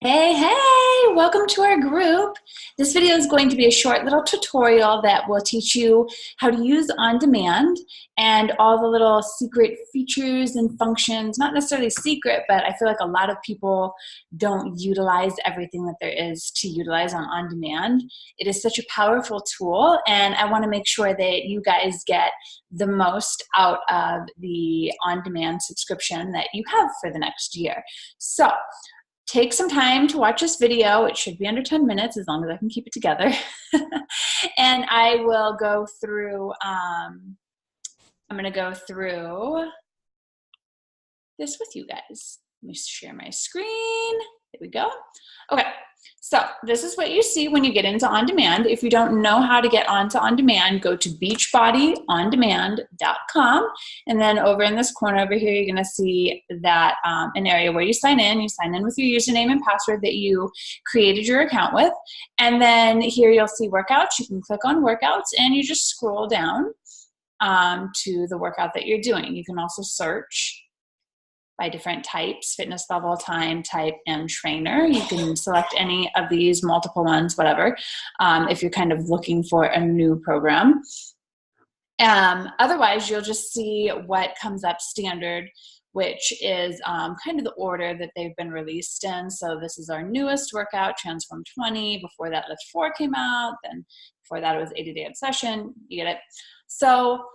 Hey, hey, welcome to our group. This video is going to be a short little tutorial that will teach you how to use On Demand and all the little secret features and functions. Not necessarily secret, but I feel like a lot of people don't utilize everything that there is to utilize on Demand. It is such a powerful tool, and I want to make sure that you guys get the most out of the On Demand subscription that you have for the next year. So, take some time to watch this video. It should be under 10 minutes as long as I can keep it together. And I will go through, I'm going to go through this with you guys. Let me share my screen. There we go. Okay, so this is what you see when you get into On Demand. If you don't know how to get onto On Demand, go to beachbodyondemand.com, and then over in this corner over here, you're going to see that an area where you sign in. You sign in with your username and password that you created your account with, and then here you'll see workouts. You can click on workouts, and you just scroll down to the workout that you're doing. You can also search by different types: fitness level, time, type, and trainer. You can select any of these, multiple ones, whatever, if you're kind of looking for a new program. Otherwise, you'll just see what comes up standard, which is kind of the order that they've been released in. So this is our newest workout, Transform 20. Before that, Lift 4 came out. Then before that, it was 80-day obsession. You get it? So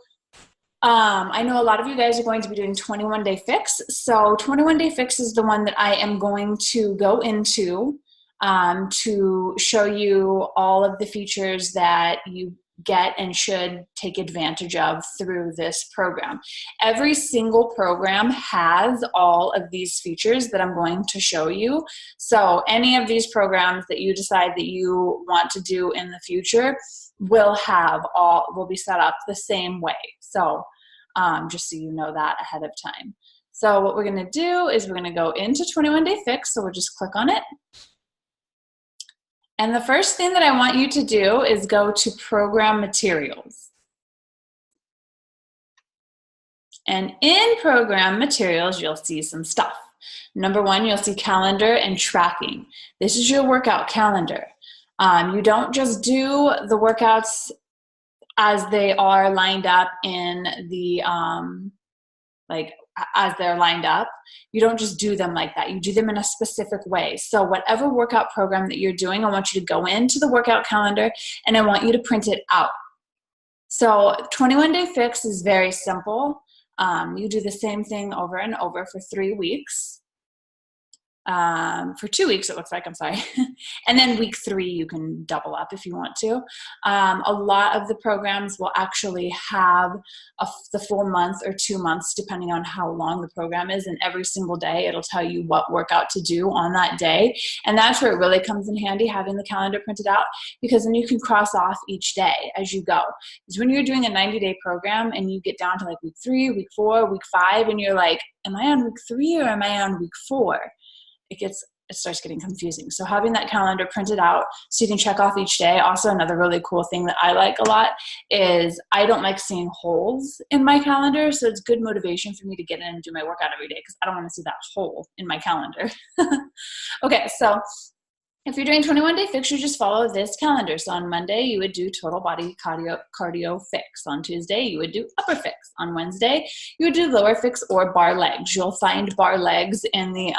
I know a lot of you guys are going to be doing 21-day fix. So 21-day fix is the one that I am going to go into to show you all of the features that you get and should take advantage of through this program. Every single program has all of these features that I'm going to show you. So any of these programs that you decide that you want to do in the future will be set up the same way. So just so you know that ahead of time. So what we're going to do is we're going to go into 21-day fix. So we'll just click on it. And the first thing that I want you to do is go to program materials. And in program materials, you'll see some stuff. Number one, you'll see calendar and tracking. This is your workout calendar. You don't just do the workouts as they are lined up in the, as they're lined up. You don't just do them like that. You do them in a specific way. So whatever workout program that you're doing, I want you to go into the workout calendar and I want you to print it out. So 21-day fix is very simple. You do the same thing over and over for 3 weeks. For 2 weeks, it looks like, I'm sorry. And then week 3, you can double up if you want to. A lot of the programs will actually have the full month or 2 months, depending on how long the program is. And every single day, it'll tell you what workout to do on that day. And that's where it really comes in handy, having the calendar printed out, because then you can cross off each day as you go. Because when you're doing a 90-day program and you get down to like week 3, week 4, week 5, and you're like, am I on week 3 or am I on week 4? It starts getting confusing. So having that calendar printed out so you can check off each day. Also, another really cool thing that I like a lot is I don't like seeing holes in my calendar. So it's good motivation for me to get in and do my workout every day because I don't want to see that hole in my calendar. Okay, so if you're doing 21-day fix, you just follow this calendar. So on Monday, you would do total body cardio fix. On Tuesday, you would do upper fix. On Wednesday, you would do lower fix or bar legs. You'll find bar legs in the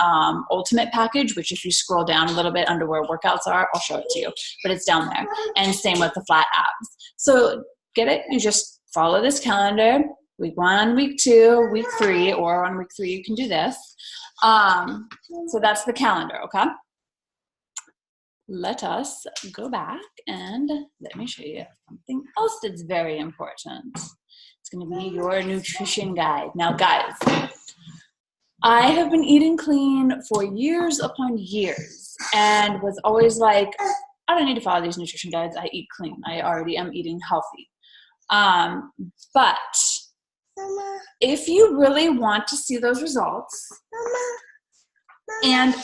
ultimate package, which if you scroll down a little bit under where workouts are, I'll show it to you, but it's down there. And same with the flat abs. So get it? You just follow this calendar. Week 1, week 2, week 3, or on week 3, you can do this. So that's the calendar, okay? Let us go back and let me show you something else that's very important. It's going to be your nutrition guide. Now, guys, I have been eating clean for years upon years and was always like, I don't need to follow these nutrition guides. I eat clean. I already am eating healthy. But if you really want to see those results, and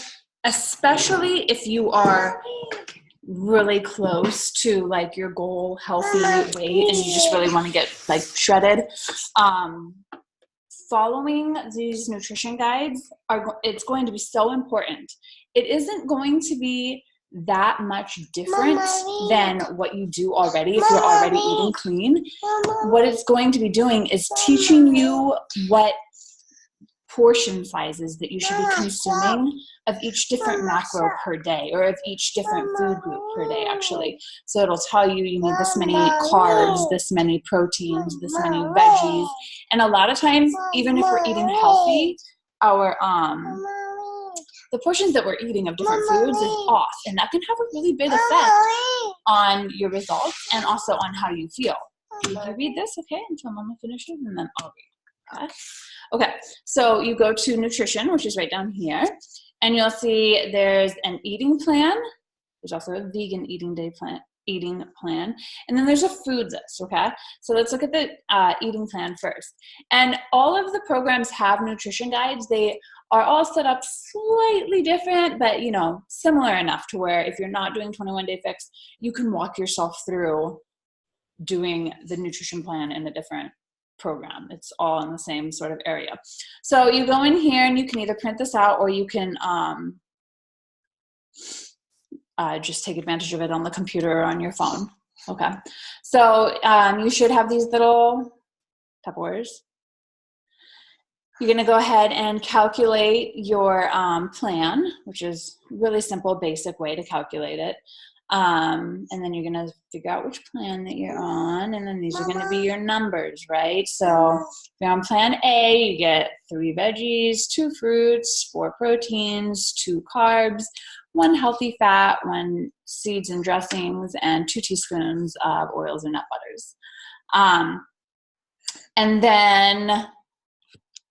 especially if you are really close to like your goal healthy weight and you just really want to get like shredded, following these nutrition guides it's going to be so important. it isn't going to be that much different than what you do already if you're already eating clean. What it's going to be doing is teaching you what portion sizes that you should be consuming of each different macro per day, or of each different food group per day, actually. So it'll tell you you need this many carbs, this many proteins, this many veggies. And a lot of times, even if we're eating healthy, our the portions that we're eating of different foods is off, and that can have a really big effect on your results and also on how you feel. Can you read this, okay, until Mama finishes, and then I'll read that. Okay, so you go to nutrition, which is right down here, and you'll see there's an eating plan. There's also a vegan eating plan, and then there's a food list, okay? So let's look at the eating plan first. And all of the programs have nutrition guides. They are all set up slightly different, but you know, similar enough to where if you're not doing 21 Day Fix, you can walk yourself through doing the nutrition plan in a different program. It's all in the same sort of area. So you go in here and you can either print this out, or you can just take advantage of it on the computer or on your phone. Okay, so you should have these little Tupperwares. You're going to go ahead and calculate your plan, which is really simple, basic way to calculate it. And then you're going to figure out which plan that you're on, and then these are going to be your numbers, right? So if you're on plan A, you get 3 veggies, 2 fruits, 4 proteins, 2 carbs, 1 healthy fat, 1 seeds and dressings, and 2 teaspoons of oils or nut butters. And then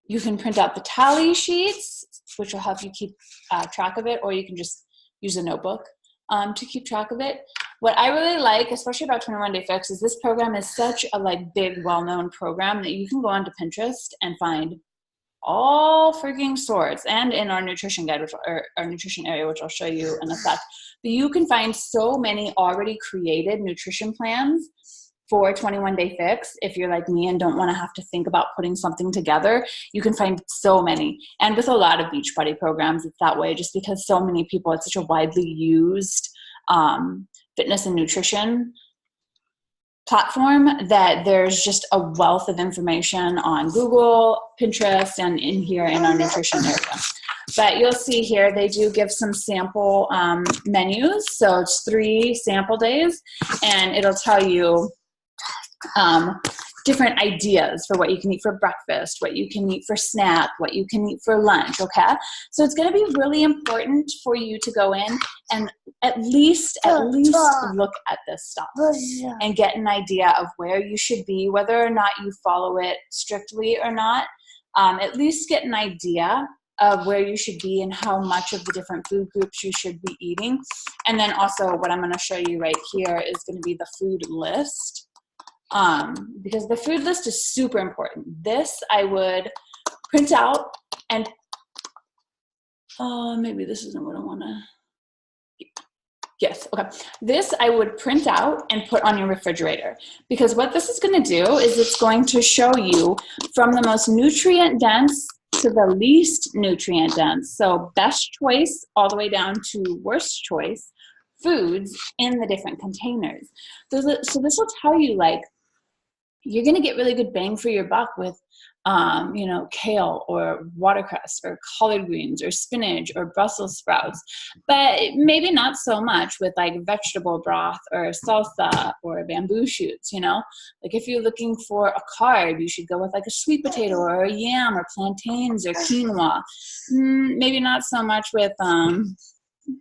you can print out the tally sheets, which will help you keep track of it, or you can just use a notebook to keep track of it. What I really like, especially about 21 Day Fix, is this program is such a big, well-known program that you can go onto Pinterest and find all freaking sorts, and in our nutrition guide, or our nutrition area, which I'll show you in a sec. But you can find so many already created nutrition plans for 21 Day Fix. If you're like me and don't want to have to think about putting something together, you can find so many. And with a lot of Beachbody programs, it's that way, just because so many people, it's such a widely used fitness and nutrition platform that there's just a wealth of information on Google, Pinterest, and in here in our nutrition area. But you'll see here, they do give some sample menus. So it's 3 sample days, and it'll tell you different ideas for what you can eat for breakfast, what you can eat for snack, what you can eat for lunch, okay? So it's going to be really important for you to go in and at least look at this stuff and get an idea of where you should be, whether or not you follow it strictly or not. At least get an idea of where you should be and how much of the different food groups you should be eating. And then also what I'm going to show you right here is going to be the food list. Because the food list is super important. This I would print out and, maybe this isn't what I want to, yes, okay. This I would print out and put on your refrigerator, because what this is going to do is it's going to show you from the most nutrient dense to the least nutrient dense. So best choice all the way down to worst choice foods in the different containers. So this will tell you, you're going to get really good bang for your buck with, kale or watercress or collard greens or spinach or Brussels sprouts, but maybe not so much with vegetable broth or salsa or bamboo shoots, if you're looking for a carb, you should go with a sweet potato or a yam or plantains or quinoa. Maybe not so much with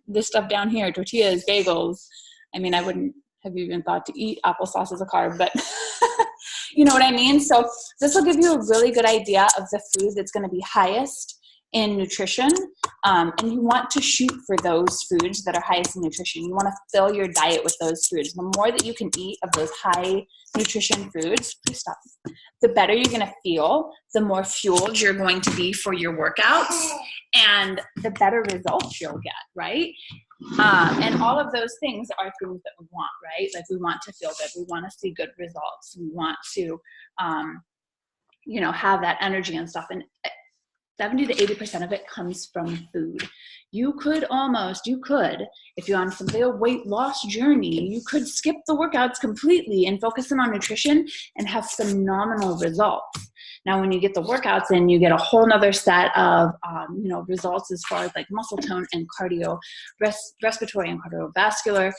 this stuff down here, tortillas, bagels. I mean, I wouldn't have even thought to eat applesauce as a carb, but you know what I mean? So this will give you a really good idea of the food that's going to be highest in nutrition. And you want to shoot for those foods that are highest in nutrition. You want to fill your diet with those foods. The more that you can eat of those high nutrition foods, please stop, the better you're going to feel, the more fueled you're going to be for your workouts, and the better results you'll get, right? And all of those things are things that we want, right? We want to feel good. We want to see good results. We want to, have that energy and stuff. And 70 to 80% of it comes from food. You could, if you're on simply a weight loss journey, you could skip the workouts completely and focus in on nutrition and have phenomenal results. Now, when you get the workouts in, you get a whole nother set of, results as far as like muscle tone and cardio, respiratory and cardiovascular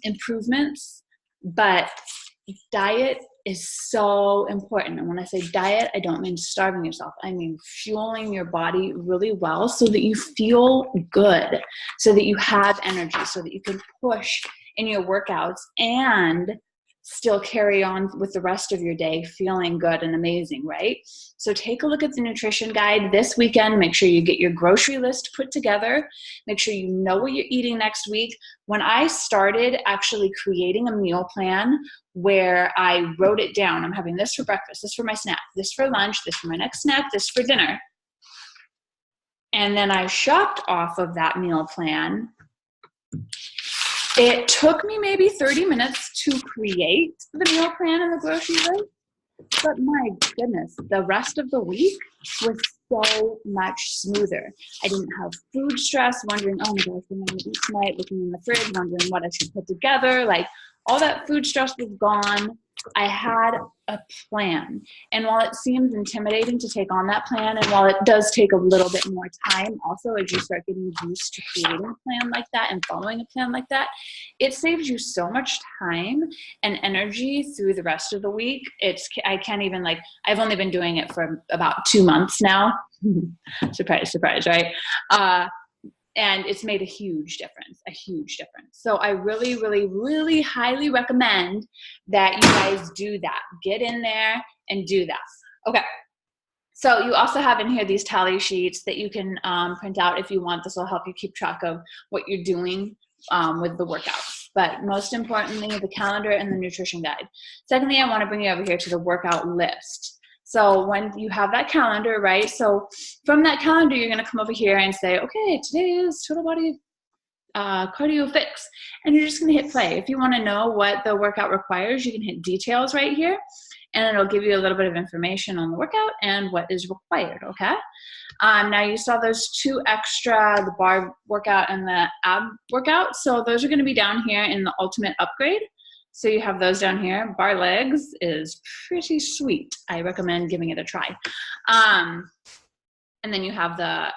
improvements. But diet is so important. And when I say diet, I don't mean starving yourself. I mean fueling your body really well so that you feel good, so that you have energy, so that you can push in your workouts and still carry on with the rest of your day feeling good and amazing, right? So take a look at the nutrition guide this weekend. Make sure you get your grocery list put together. Make sure you know what you're eating next week. When I started actually creating a meal plan where I wrote it down, I'm having this for breakfast, this for my snack, this for lunch, this for my next snack, this for dinner. And then I shopped off of that meal plan. It took me maybe 30 minutes to create the meal plan and the grocery list, but my goodness, the rest of the week was so much smoother. I didn't have food stress, wondering, oh my gosh, what am I going to eat tonight, looking in the fridge, wondering what I should put together. Like, all that food stress was gone. I had a plan. And while it seems intimidating to take on that plan, and while it does take a little bit more time also as you start getting used to creating a plan like that and following a plan like that, it saves you so much time and energy through the rest of the week. I can't even, I've only been doing it for about 2 months now. Surprise, surprise, right? And it's made a huge difference. So I really, really, really highly recommend that you guys do that. Get in there and do that. Okay. So you also have in here these tally sheets that you can print out if you want. This will help you keep track of what you're doing with the workouts. But most importantly, the calendar and the nutrition guide. Secondly, I want to bring you over here to the workout list. So when you have that calendar, right? So from that calendar, you're going to come over here and say, okay, today is total body cardio fix. And you're just going to hit play. If you want to know what the workout requires, you can hit details right here. And it'll give you a little bit of information on the workout and what is required, okay? Now you saw those 2 extra, the bar workout and the ab workout. So those are going to be down here in the ultimate upgrade. So you have those down here. Bar legs is pretty sweet. I recommend giving it a try. And then you have the,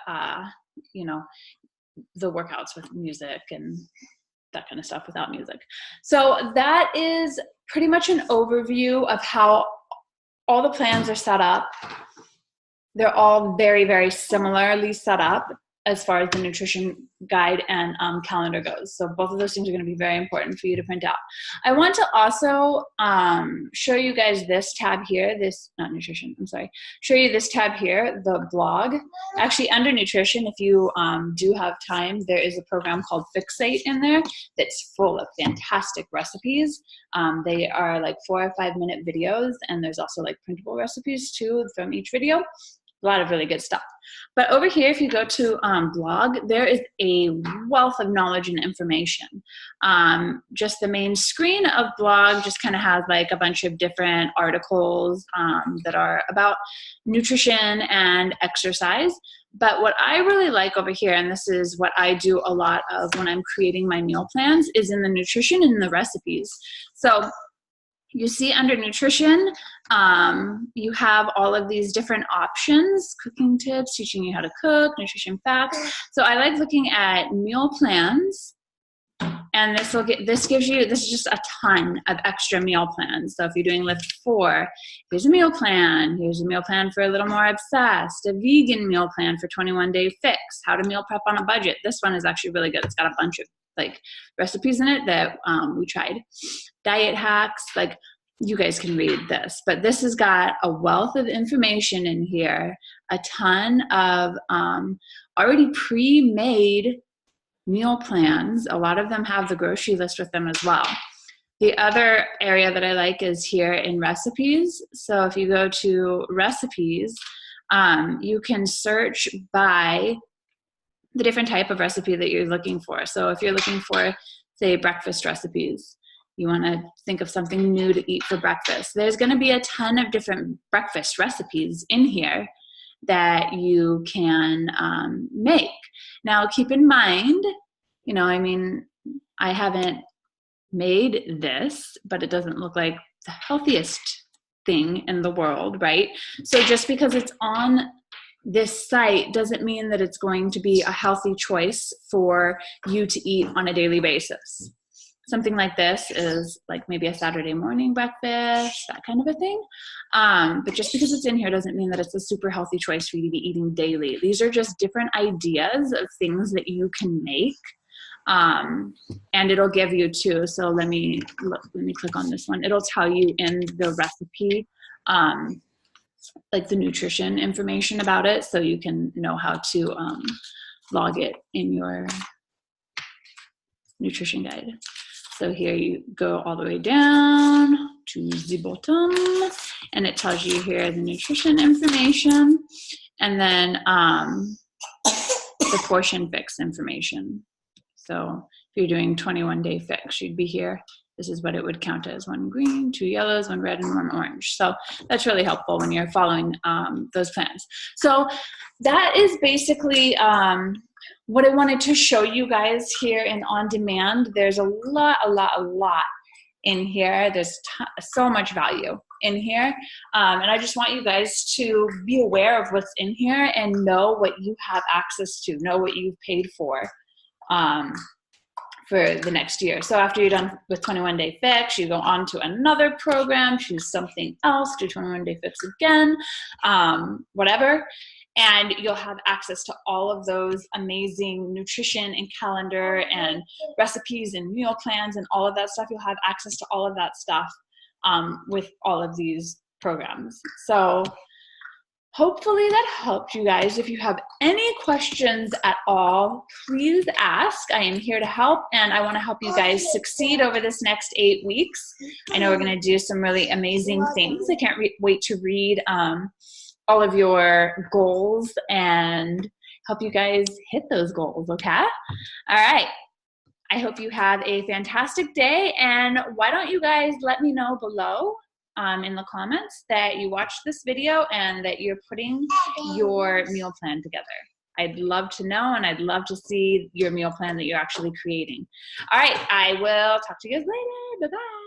the workouts with music and that kind of stuff without music. So that is pretty much an overview of how all the plans are set up. They're all very, very similarly set up as far as the nutrition guide and calendar goes. So both of those things are going to be very important for you to print out. I want to also show you guys this tab here, show you this tab here, the blog. Actually, under nutrition, if you do have time, there is a program called Fixate in there that's full of fantastic recipes. They are like 4 or 5 minute videos, and there's also like printable recipes too from each video. A lot of really good stuff. But over here, if you go to blog, there is a wealth of knowledge and information. Just the main screen of blog just kind of has like a bunch of different articles that are about nutrition and exercise. But what I really like over here, and this is what I do a lot of when I'm creating my meal plans, is in the nutrition and the recipes. So you see under nutrition, you have all of these different options, cooking tips, teaching you how to cook, nutrition facts. So I like looking at meal plans, and this is just a ton of extra meal plans. So if you're doing lift 4, here's a meal plan. Here's a meal plan for a little more obsessed, a vegan meal plan for 21-day fix, how to meal prep on a budget. This one is actually really good. It's got a bunch of recipes in it that we tried. Diet hacks, you guys can read this, but this has got a wealth of information in here, a ton of already pre-made meal plans. A lot of them have the grocery list with them as well. The other area that I like is here in recipes. So if you go to recipes, you can search by the different type of recipe that you're looking for. So if you're looking for, say, breakfast recipes, you want to think of something new to eat for breakfast, there's going to be a ton of different breakfast recipes in here that you can make. Now, keep in mind, you know, I mean, I haven't made this, but it doesn't look like the healthiest thing in the world, right? So just because it's on this site doesn't mean that it's going to be a healthy choice for you to eat on a daily basis. Something like this is like maybe a Saturday morning breakfast, that kind of a thing. But just because it's in here doesn't mean that it's a super healthy choice for you to be eating daily. These are just different ideas of things that you can make. And it'll give you too. So let me click on this one. It'll tell you in the recipe, like the nutrition information about it, so you can know how to log it in your nutrition guide. So here you go all the way down to the bottom, and it tells you here the nutrition information, and then the portion fix information. So if you're doing 21-day fix, you'd be here. This is what it would count as: 1 green, 2 yellows, 1 red, and 1 orange. So that's really helpful when you're following those plans. So that is basically what I wanted to show you guys here in On Demand. There's a lot in here. There's so much value in here. And I just want you guys to be aware of what's in here and know what you have access to, know what you've paid for the next year. So after you're done with 21-day fix, you go on to another program, choose something else, do 21-day fix again, whatever. And you'll have access to all of those amazing nutrition and calendar and recipes and meal plans and all of that stuff. You'll have access to all of that stuff with all of these programs. So hopefully that helped you guys. If you have any questions at all, please ask. I am here to help, and I want to help you guys succeed over this next 8 weeks. I know we're going to do some really amazing things. I can't wait to read all of your goals and help you guys hit those goals, okay? All right. I hope you have a fantastic day, and why don't you guys let me know below in the comments that you watched this video and that you're putting your meal plan together. I'd love to know, and I'd love to see your meal plan that you're actually creating. All right, I will talk to you guys later. Bye-bye.